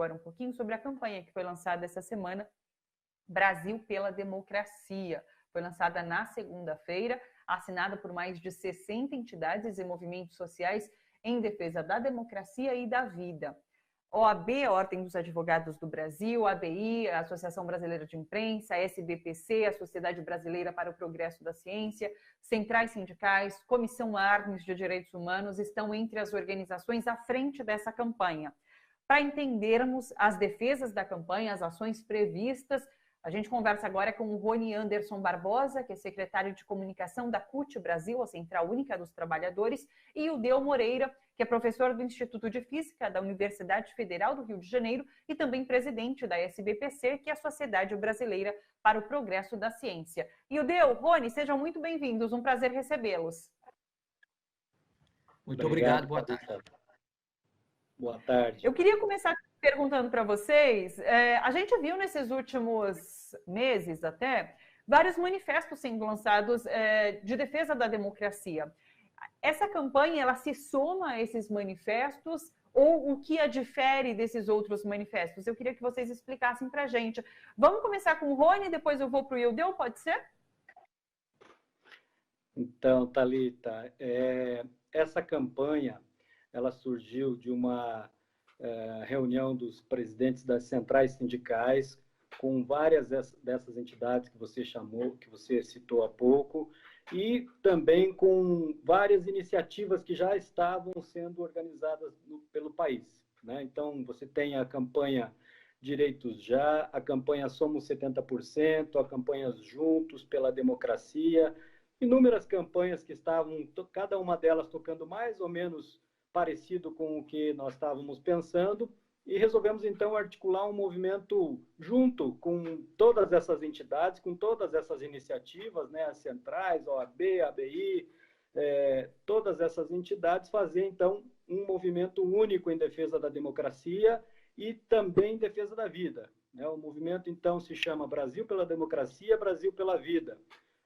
agora um pouquinho sobre a campanha que foi lançada essa semana, Brasil pela Democracia. Foi lançada na segunda-feira, assinada por mais de 60 entidades e movimentos sociais em defesa da democracia e da vida. OAB, a Ordem dos Advogados do Brasil, ABI, a Associação Brasileira de Imprensa, a SBPC, a Sociedade Brasileira para o Progresso da Ciência, centrais sindicais, Comissão Arnes de Direitos Humanos estão entre as organizações à frente dessa campanha. Para entendermos as defesas da campanha, as ações previstas, a gente conversa agora com o Rony Anderson Barbosa, que é secretário de comunicação da CUT Brasil, a Central Única dos Trabalhadores, e o Deu Moreira, que é professor do Instituto de Física da Universidade Federal do Rio de Janeiro e também presidente da SBPC, que é a Sociedade Brasileira para o Progresso da Ciência. E o Deu, Rony, sejam muito bem-vindos, um prazer recebê-los. Muito obrigado, boa tarde. Boa tarde. Eu queria começar perguntando para vocês, a gente viu nesses últimos meses até, vários manifestos sendo lançados de defesa da democracia. Essa campanha, ela se soma a esses manifestos ou o que a difere desses outros manifestos? Eu queria que vocês explicassem para a gente. Vamos começar com o Rony, depois eu vou para o Ildeu, pode ser? Então, Thalita, essa campanha, ela surgiu de uma reunião dos presidentes das centrais sindicais com várias dessas entidades que você chamou, que você citou há pouco, e também com várias iniciativas que já estavam sendo organizadas pelo país, né? Então, você tem a campanha Direitos Já, a campanha Somos 70%, a campanha Juntos pela Democracia, inúmeras campanhas que estavam, cada uma delas tocando mais ou menos parecido com o que nós estávamos pensando, e resolvemos, então, articular um movimento junto com todas essas entidades, com todas essas iniciativas, né, as centrais, OAB, ABI, todas essas entidades, fazer, então, um movimento único em defesa da democracia e também em defesa da vida, né? O movimento, então, se chama Brasil pela Democracia, Brasil pela Vida.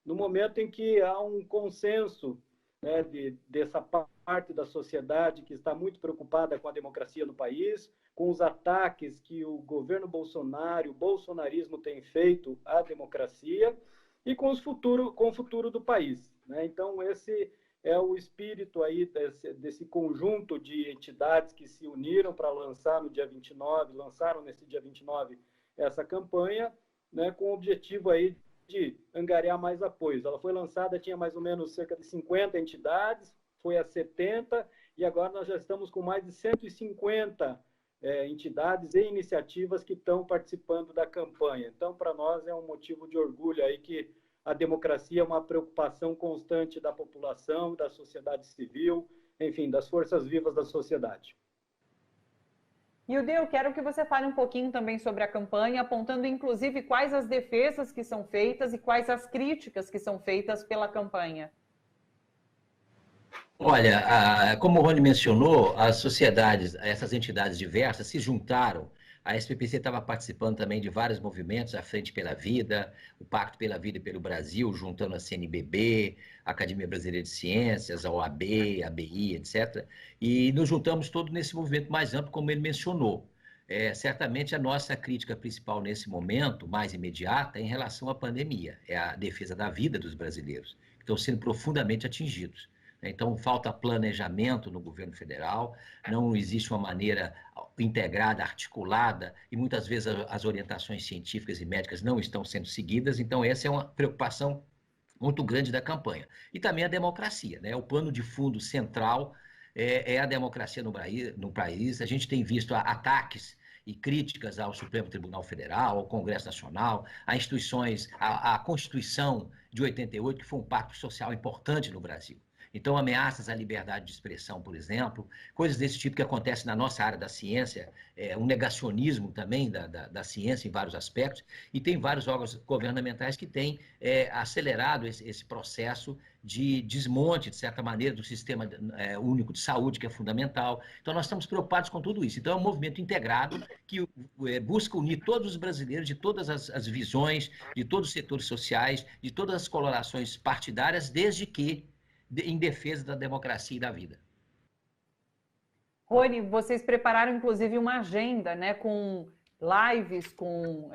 No momento em que há um consenso, né, dessa parte da sociedade que está muito preocupada com a democracia no país, com os ataques que o governo Bolsonaro, o bolsonarismo tem feito à democracia e com o futuro do país, né? Então, esse é o espírito aí desse conjunto de entidades que se uniram para lançar no dia 29, lançaram nesse dia 29 essa campanha, né, com o objetivo aí de angariar mais apoios. Ela foi lançada, tinha mais ou menos cerca de 50 entidades, foi a 70, e agora nós já estamos com mais de 150 entidades e iniciativas que estão participando da campanha. Então, para nós é um motivo de orgulho aí que a democracia é uma preocupação constante da população, da sociedade civil, enfim, das forças vivas da sociedade. Ildeu, quero que você fale um pouquinho também sobre a campanha, apontando inclusive quais as defesas que são feitas e quais as críticas que são feitas pela campanha. Olha, como o Rony mencionou, as sociedades, essas entidades diversas se juntaram. A SBPC estava participando também de vários movimentos, a Frente pela Vida, o Pacto pela Vida e pelo Brasil, juntando a CNBB, a Academia Brasileira de Ciências, a OAB, a ABI, etc. E nos juntamos todos nesse movimento mais amplo, como ele mencionou. Certamente a nossa crítica principal nesse momento, mais imediata, é em relação à pandemia, é a defesa da vida dos brasileiros, que estão sendo profundamente atingidos. Então, falta planejamento no governo federal, não existe uma maneira integrada, articulada, e muitas vezes as orientações científicas e médicas não estão sendo seguidas. Então, essa é uma preocupação muito grande da campanha. E também a democracia, né? O pano de fundo central é a democracia no país. A gente tem visto ataques e críticas ao Supremo Tribunal Federal, ao Congresso Nacional, a instituições, à Constituição de 88, que foi um pacto social importante no Brasil. Então, ameaças à liberdade de expressão, por exemplo, coisas desse tipo que acontecem na nossa área da ciência, um negacionismo também da ciência em vários aspectos, e tem vários órgãos governamentais que têm acelerado esse processo de desmonte, de certa maneira, do sistema único de saúde, que é fundamental. Então, nós estamos preocupados com tudo isso. Então, é um movimento integrado que busca unir todos os brasileiros de todas as visões, de todos os setores sociais, de todas as colorações partidárias, desde que em defesa da democracia e da vida. Rony, vocês prepararam inclusive uma agenda, né, com lives, com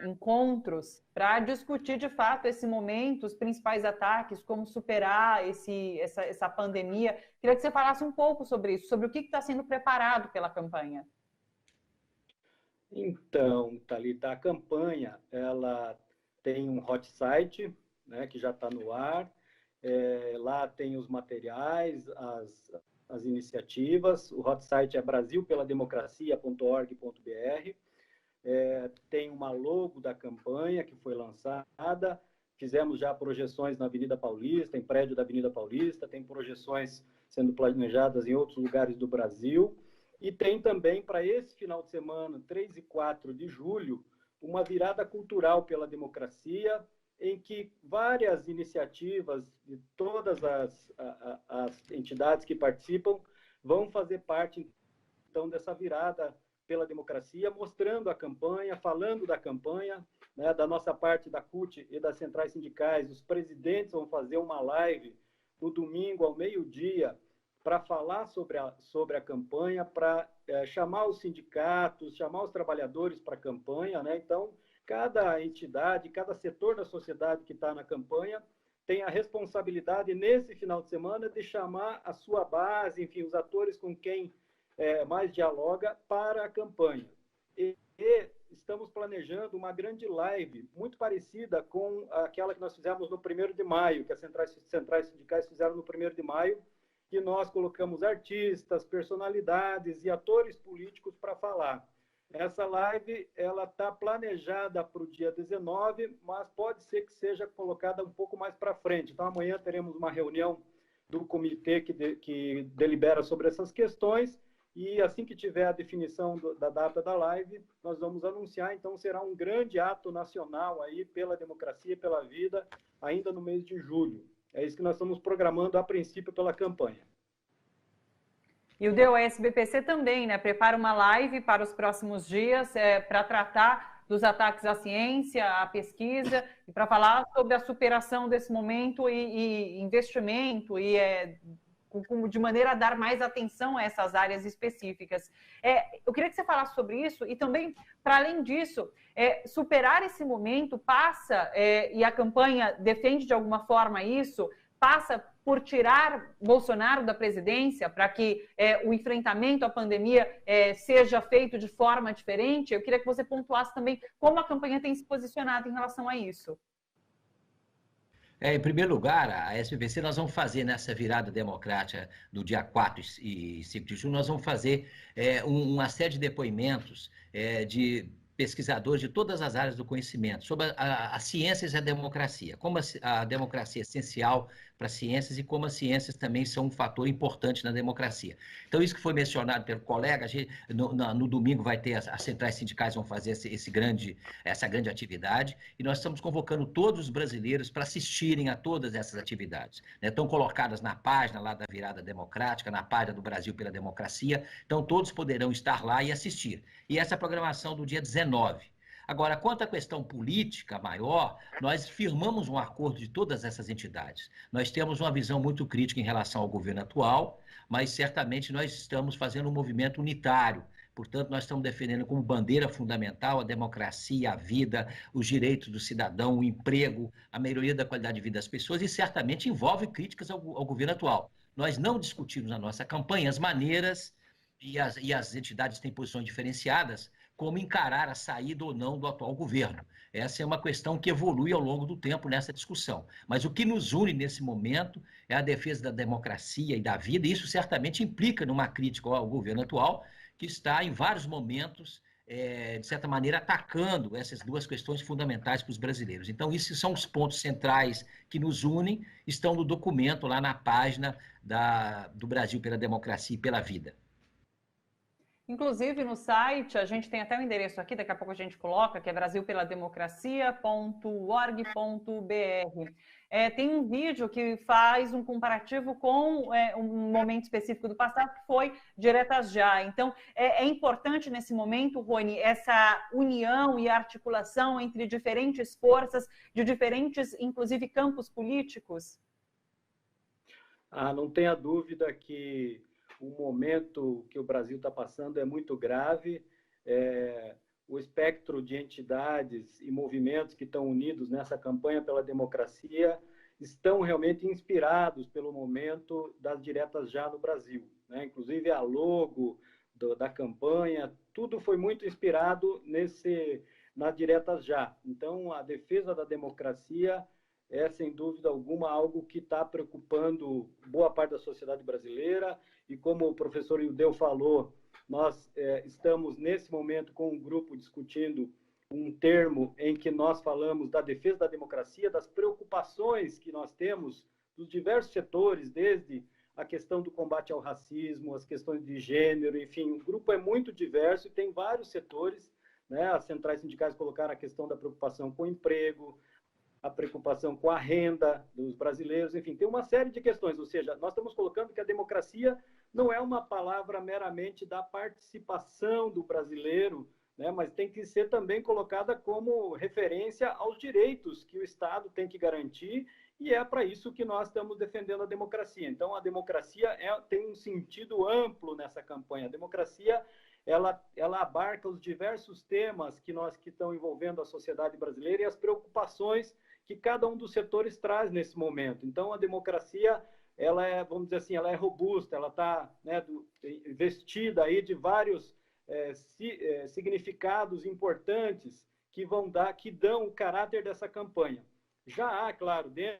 encontros para discutir de fato esse momento, os principais ataques, como superar essa pandemia. Queria que você falasse um pouco sobre isso, sobre o que está sendo preparado pela campanha. Então, Thalita, a campanha ela tem um hot site, né, que já está no ar. Lá tem os materiais, as iniciativas. O hot site é brasilpelademocracia.org.br. Tem uma logo da campanha que foi lançada. Fizemos já projeções na Avenida Paulista, em prédio da Avenida Paulista. Tem projeções sendo planejadas em outros lugares do Brasil. E tem também, para esse final de semana, 3 e 4 de julho, uma virada cultural pela democracia, em que várias iniciativas de todas as entidades que participam vão fazer parte, então, dessa virada pela democracia, mostrando a campanha, falando da campanha, né, da nossa parte da CUT e das centrais sindicais. Os presidentes vão fazer uma live no domingo, ao meio-dia, para falar sobre a campanha, para chamar os sindicatos, chamar os trabalhadores para a campanha, né? Então, cada entidade, cada setor da sociedade que está na campanha tem a responsabilidade, nesse final de semana, de chamar a sua base, enfim, os atores com quem mais dialoga para a campanha. E estamos planejando uma grande live, muito parecida com aquela que nós fizemos no 1º de maio, que as centrais sindicais fizeram no 1º de maio, que nós colocamos artistas, personalidades e atores políticos para falar. Essa live ela está planejada para o dia 19, mas pode ser que seja colocada um pouco mais para frente. Então, amanhã teremos uma reunião do comitê que delibera sobre essas questões, e assim que tiver a definição da data da live, nós vamos anunciar. Então, será um grande ato nacional aí pela democracia e pela vida, ainda no mês de julho. É isso que nós estamos programando, a princípio, pela campanha. E o DOS-BPC também, né, prepara uma live para os próximos dias para tratar dos ataques à ciência, à pesquisa, e para falar sobre a superação desse momento e investimento, e de maneira a dar mais atenção a essas áreas específicas. Eu queria que você falasse sobre isso, e também, para além disso, superar esse momento passa, e a campanha defende de alguma forma isso, passa por tirar Bolsonaro da presidência, para que o enfrentamento à pandemia seja feito de forma diferente. Eu queria que você pontuasse também como a campanha tem se posicionado em relação a isso. Em primeiro lugar, a SPPC, nós vamos fazer nessa virada democrática do dia 4 e 5 de julho, nós vamos fazer uma série de depoimentos de pesquisadores de todas as áreas do conhecimento, sobre as ciências e a democracia, como a democracia é essencial para as ciências e como as ciências também são um fator importante na democracia. Então, isso que foi mencionado pelo colega, no domingo vai ter, as centrais sindicais vão fazer essa grande atividade, e nós estamos convocando todos os brasileiros para assistirem a todas essas atividades, né? Estão colocadas na página lá da Virada Democrática, na página do Brasil pela Democracia, então todos poderão estar lá e assistir. E essa programação do dia 19. Agora, quanto à questão política maior, nós firmamos um acordo de todas essas entidades. Nós temos uma visão muito crítica em relação ao governo atual, mas certamente nós estamos fazendo um movimento unitário. Portanto, nós estamos defendendo como bandeira fundamental a democracia, a vida, os direitos do cidadão, o emprego, a melhoria da qualidade de vida das pessoas, e certamente envolve críticas ao governo atual. Nós não discutimos na nossa campanha as maneiras, e as entidades têm posições diferenciadas, como encarar a saída ou não do atual governo. Essa é uma questão que evolui ao longo do tempo nessa discussão. Mas o que nos une nesse momento é a defesa da democracia e da vida, e isso certamente implica numa crítica ao governo atual, que está em vários momentos, de certa maneira, atacando essas duas questões fundamentais para os brasileiros. Então, esses são os pontos centrais que nos unem, estão no documento lá na página do Brasil pela Democracia e pela Vida. Inclusive, no site, a gente tem até o endereço aqui, daqui a pouco a gente coloca, que é brasilpelademocracia.org.br. Tem um vídeo que faz um comparativo com um momento específico do passado, que foi Diretas Já. Então, é importante nesse momento, Rony, essa união e articulação entre diferentes forças, de diferentes, inclusive, campos políticos? Não tenha dúvida que o momento que o Brasil está passando é muito grave. O espectro de entidades e movimentos que estão unidos nessa campanha pela democracia estão realmente inspirados pelo momento das diretas já no Brasil, né? Inclusive a logo da campanha, tudo foi muito inspirado nas diretas já. Então, a defesa da democracia é, sem dúvida alguma, algo que está preocupando boa parte da sociedade brasileira, e como o professor Ildeu falou, nós estamos, nesse momento, com um grupo discutindo um termo em que nós falamos da defesa da democracia, das preocupações que nós temos dos diversos setores, desde a questão do combate ao racismo, as questões de gênero, enfim, o grupo é muito diverso e tem vários setores, né? As centrais sindicais colocaram a questão da preocupação com o emprego, a preocupação com a renda dos brasileiros, enfim, tem uma série de questões, ou seja, nós estamos colocando que a democracia não é uma palavra meramente da participação do brasileiro, né, mas tem que ser também colocada como referência aos direitos que o Estado tem que garantir, e é para isso que nós estamos defendendo a democracia. Então, a democracia tem um sentido amplo nessa campanha. A democracia ela abarca os diversos temas que estão envolvendo a sociedade brasileira e as preocupações que cada um dos setores traz nesse momento. Então, a democracia, ela é, vamos dizer assim, ela é robusta, ela está, né, vestida aí de vários significados importantes que dão o caráter dessa campanha. Já há, claro, dentro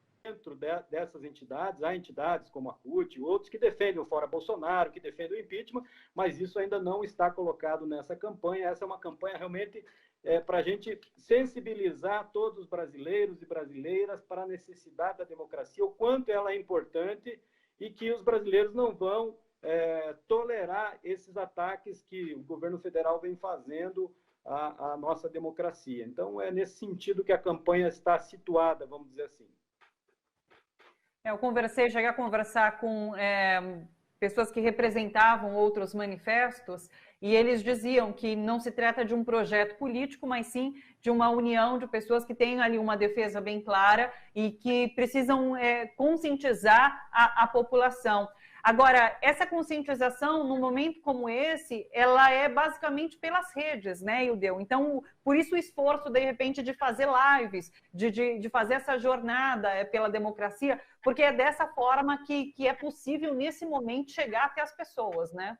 dessas entidades, há entidades como a CUT e outros que defendem o fora Bolsonaro, que defendem o impeachment, mas isso ainda não está colocado nessa campanha. Essa é uma campanha realmente para a gente sensibilizar todos os brasileiros e brasileiras para a necessidade da democracia, o quanto ela é importante e que os brasileiros não vão tolerar esses ataques que o governo federal vem fazendo à nossa democracia. Então, é nesse sentido que a campanha está situada, vamos dizer assim. Eu cheguei a conversar com pessoas que representavam outros manifestos, e eles diziam que não se trata de um projeto político, mas sim de uma união de pessoas que têm ali uma defesa bem clara e que precisam conscientizar a população. Agora, essa conscientização, num momento como esse, ela é basicamente pelas redes, né, Ildeu? Então, por isso o esforço, de repente, de fazer lives, de fazer essa jornada pela democracia, porque é dessa forma que é possível, nesse momento, chegar até as pessoas, né?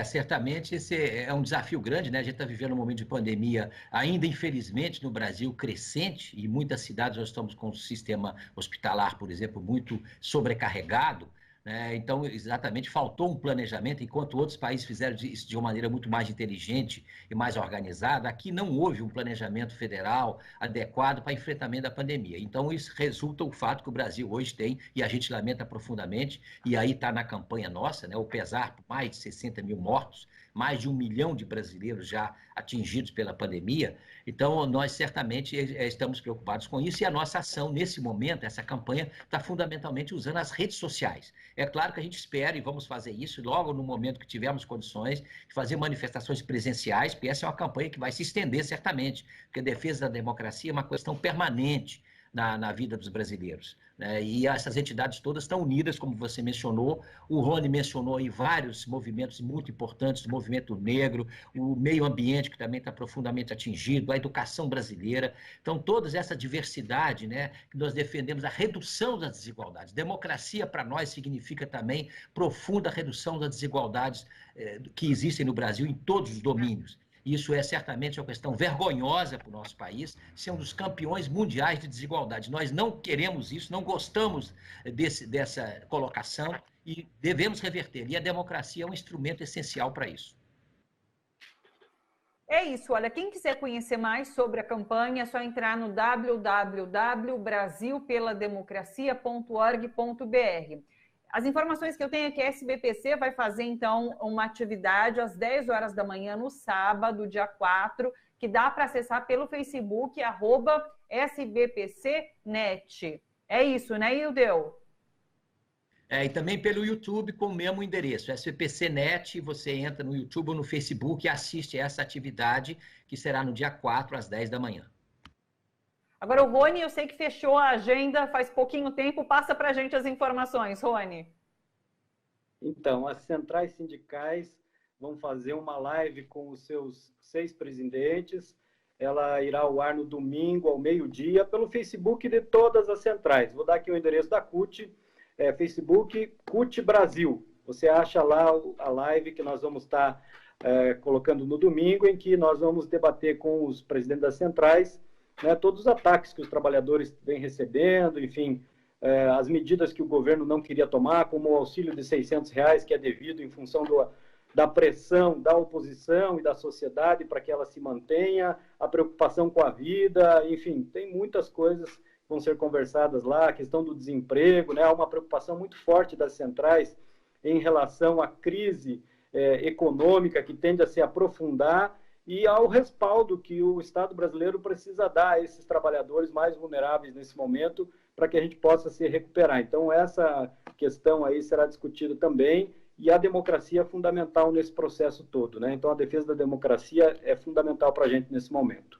Certamente esse é um desafio grande, né? A gente está vivendo um momento de pandemia, ainda infelizmente no Brasil, crescente, e muitas cidades nós estamos com o sistema hospitalar, por exemplo, muito sobrecarregado, né? Então, exatamente, faltou um planejamento, enquanto outros países fizeram isso de uma maneira muito mais inteligente e mais organizada. Aqui não houve um planejamento federal adequado para enfrentamento da pandemia. Então, isso resulta o fato que o Brasil hoje tem, e a gente lamenta profundamente, e aí está na campanha nossa, né, o pesar por mais de 60 mil mortos, mais de 1 milhão de brasileiros já atingidos pela pandemia. Então, nós certamente estamos preocupados com isso, e a nossa ação nesse momento, essa campanha, está fundamentalmente usando as redes sociais. É claro que a gente espera, e vamos fazer isso logo no momento que tivermos condições de fazer manifestações presenciais, porque essa é uma campanha que vai se estender certamente, porque a defesa da democracia é uma questão permanente na vida dos brasileiros, né? E essas entidades todas estão unidas, como você mencionou. O Rony mencionou aí vários movimentos muito importantes, o movimento negro, o meio ambiente, que também está profundamente atingido, a educação brasileira. Então, toda essa diversidade, né, que nós defendemos, a redução das desigualdades. Democracia, para nós, significa também profunda redução das desigualdades que existem no Brasil em todos os domínios. Isso é certamente uma questão vergonhosa para o nosso país, ser um dos campeões mundiais de desigualdade. Nós não queremos isso, não gostamos dessa colocação e devemos reverter. E a democracia é um instrumento essencial para isso. É isso, olha, quem quiser conhecer mais sobre a campanha, é só entrar no www.brasilpelademocracia.org.br. As informações que eu tenho é que a SBPC vai fazer, então, uma atividade às 10 horas da manhã no sábado, dia 4, que dá para acessar pelo Facebook, @SBPCnet. É isso, né, Ildeu? E também pelo YouTube com o mesmo endereço, SBPCnet. Você entra no YouTube ou no Facebook e assiste essa atividade, que será no dia 4, às 10 da manhã. Agora, o Rony, eu sei que fechou a agenda faz pouquinho tempo. Passa para a gente as informações, Rony. Então, as centrais sindicais vão fazer uma live com os seus 6 presidentes. Ela irá ao ar no domingo, ao meio-dia, pelo Facebook de todas as centrais. Vou dar aqui o endereço da CUT, Facebook CUT Brasil. Você acha lá a live que nós vamos estar colocando no domingo, em que nós vamos debater com os presidentes das centrais, né, todos os ataques que os trabalhadores vêm recebendo, enfim, as medidas que o governo não queria tomar, como o auxílio de R$600, que é devido em função da pressão da oposição e da sociedade para que ela se mantenha, a preocupação com a vida, enfim, tem muitas coisas que vão ser conversadas lá, a questão do desemprego, né, há uma preocupação muito forte das centrais em relação à crise econômica que tende a se aprofundar e ao respaldo que o Estado brasileiro precisa dar a esses trabalhadores mais vulneráveis nesse momento para que a gente possa se recuperar. Então, essa questão aí será discutida também e a democracia é fundamental nesse processo todo, né? Então, a defesa da democracia é fundamental para a gente nesse momento.